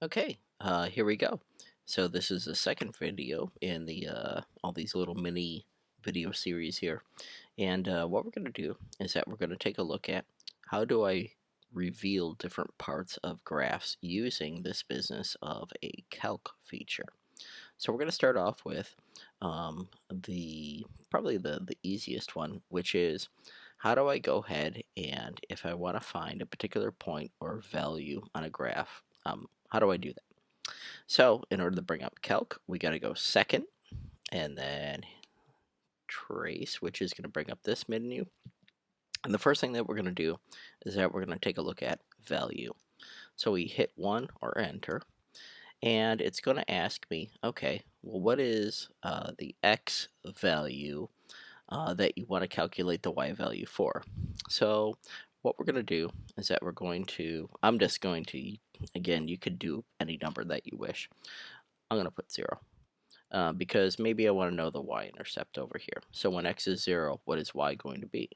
Okay, here we go. So this is the second video in the all these little mini video series here. And what we're going to do is that we're going to take a look at how do I reveal different parts of graphs using this business of a calc feature. So we're going to start off with the probably the easiest one, which is how do I go ahead and if I want to find a particular point or value on a graph, how do I do that? So in order to bring up calc, we got to go second and then trace, which is going to bring up this menu. And the first thing that we're going to do is that we're going to take a look at value. So we hit 1 or enter, and it's going to ask me, okay, well, what is the x value that you want to calculate the y value for? So what we're going to do is that I'm just going to, again, you could do any number that you wish. I'm going to put 0. Because maybe I want to know the y-intercept over here. So when x is 0, what is y going to be?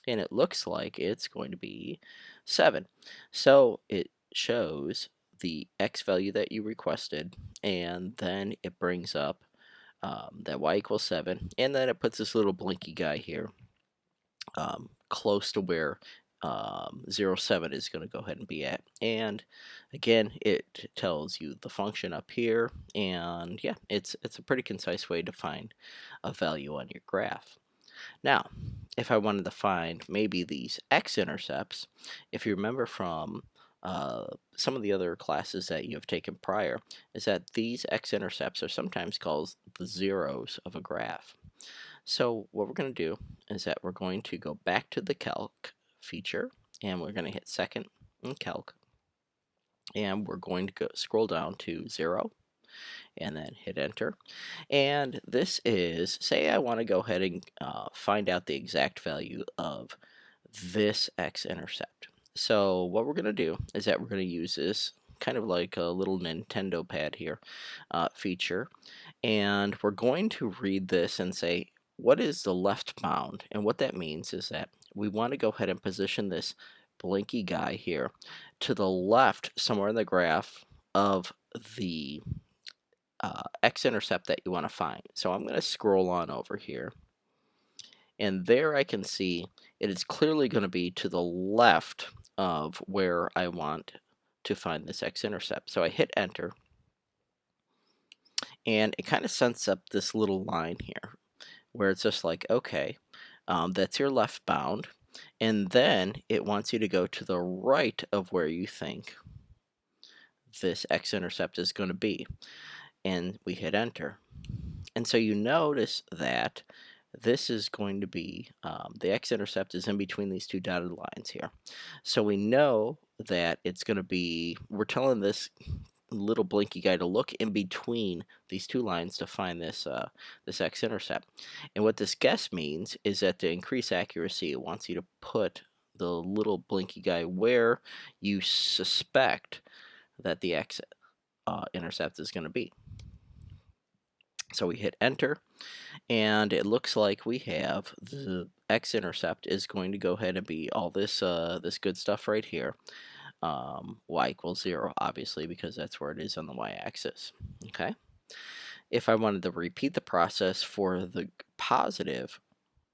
And it looks like it's going to be 7. So it shows the x value that you requested, and then it brings up that y equals 7, and then it puts this little blinky guy here close to where 0, 7 is going to go ahead and be at. And again, it tells you the function up here, and yeah, it's a pretty concise way to find a value on your graph. Now, if I wanted to find maybe these x-intercepts, if you remember from some of the other classes that you have taken prior, is that these x-intercepts are sometimes called the zeros of a graph. So what we're going to do is that we're going to go back to the calc feature, and we're going to hit second in calc, and we're going to scroll down to 0 and then hit enter. And this is, say I want to go ahead and find out the exact value of this x-intercept. So what we're going to do is that we're going to use this kind of like a little Nintendo pad here feature, and we're going to read this and say, what is the left bound? And what that means is that we want to go ahead and position this blinky guy here to the left somewhere in the graph of the x-intercept that you want to find. So I'm going to scroll on over here, and there I can see it is clearly going to be to the left of where I want to find this x-intercept. So I hit enter, and it kind of sets up this little line here where it's just like, okay, that's your left bound, and then it wants you to go to the right of where you think this x-intercept is going to be, and we hit enter. And so you notice that this is going to be, the x-intercept is in between these two dotted lines here. So we know that it's going to be, we're telling this little blinky guy to look in between these two lines to find this x-intercept. And what this guess means is that to increase accuracy, it wants you to put the little blinky guy where you suspect that the x-intercept is going to be. So we hit enter, and it looks like we have the x-intercept is going to go ahead and be all this this good stuff right here. Y equals 0, obviously, because that's where it is on the y-axis. Okay. If I wanted to repeat the process for the positive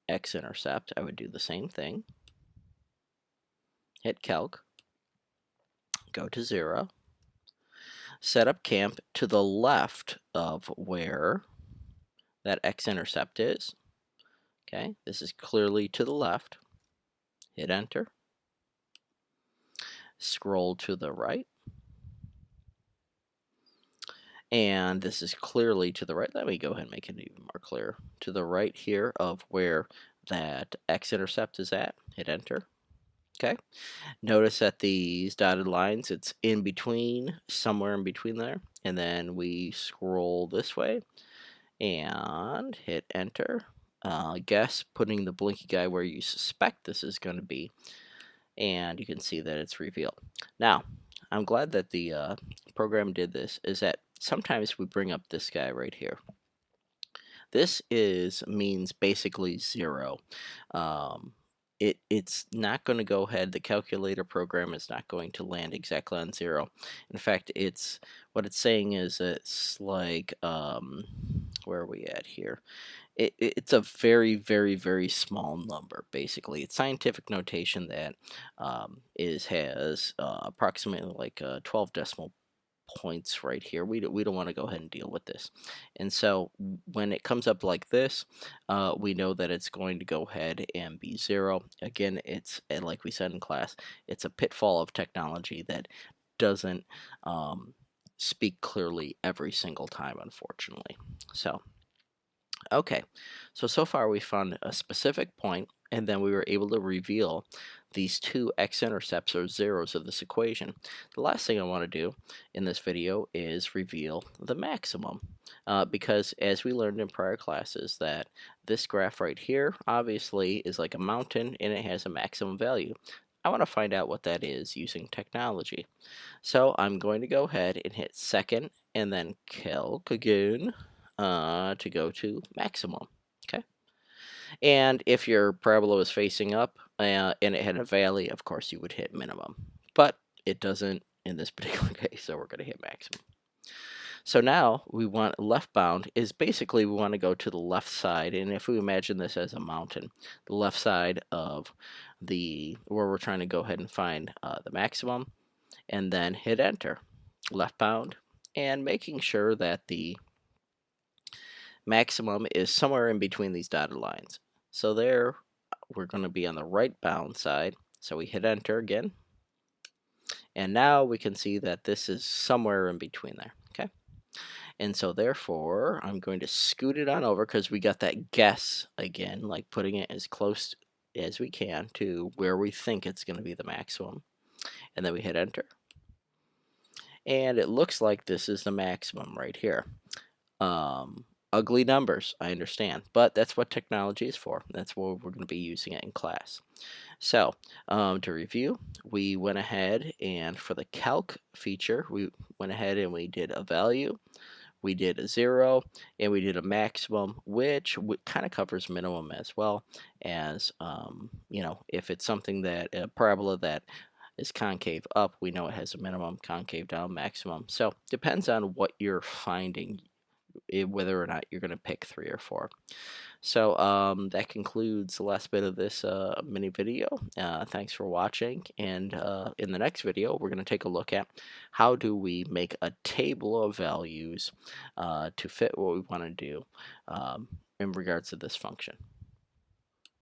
x-intercept, I would do the same thing. Hit calc, go to 0, set up camp to the left of where that x-intercept is. Okay, this is clearly to the left. Hit enter. Scroll to the right. And this is clearly to the right. Let me go ahead and make it even more clear. To the right here of where that x-intercept is at. Hit enter. Okay. Notice that these dotted lines, it's in between, somewhere in between there. And then we scroll this way and hit enter. Guess putting the blinky guy where you suspect this is going to be. And you can see that it's revealed. Now, I'm glad that the program did this, is that sometimes we bring up this guy right here. This means basically 0. it's not going to go ahead. The calculator program is not going to land exactly on 0. In fact, it's what it's saying is it's like where are we at here? It's a very, very, very small number. Basically, it's scientific notation that has approximately like 12 decimal points right here. We don't want to go ahead and deal with this. And so when it comes up like this, we know that it's going to go ahead and be 0. Again, it's and like we said in class, it's a pitfall of technology that doesn't speak clearly every single time, unfortunately. So okay, so far we found a specific point, and then we were able to reveal these two x-intercepts or zeros of this equation. The last thing I want to do in this video is reveal the maximum, because as we learned in prior classes that this graph right here obviously is like a mountain and it has a maximum value. I want to find out what that is using technology. So I'm going to go ahead and hit second and then calc again to go to maximum. Okay. And if your parabola was facing up and it had a valley, of course you would hit minimum. But it doesn't in this particular case, so we're going to hit maximum. So now we want left bound is basically we want to go to the left side, and if we imagine this as a mountain, the left side of where we're trying to go ahead and find the maximum, and then hit enter, left bound, and making sure that the maximum is somewhere in between these dotted lines. So there, we're going to be on the right bound side. So we hit enter again. And now we can see that this is somewhere in between there. Okay. And so therefore, I'm going to scoot it on over because we got that guess again, like putting it as close as we can to where we think it's going to be the maximum. And then we hit enter. And it looks like this is the maximum right here. Ugly numbers, I understand, but that's what technology is for. That's what we're going to be using it in class. So to review, we went ahead and for the calc feature, we went ahead and we did a value, we did a 0, and we did a maximum, which kind of covers minimum as well as, if it's something that a parabola that is concave up, we know it has a minimum, concave down, maximum. So depends on what you're finding, whether or not you're going to pick 3 or 4. So that concludes the last bit of this mini video. Thanks for watching, and in the next video we're going to take a look at how do we make a table of values to fit what we want to do in regards to this function.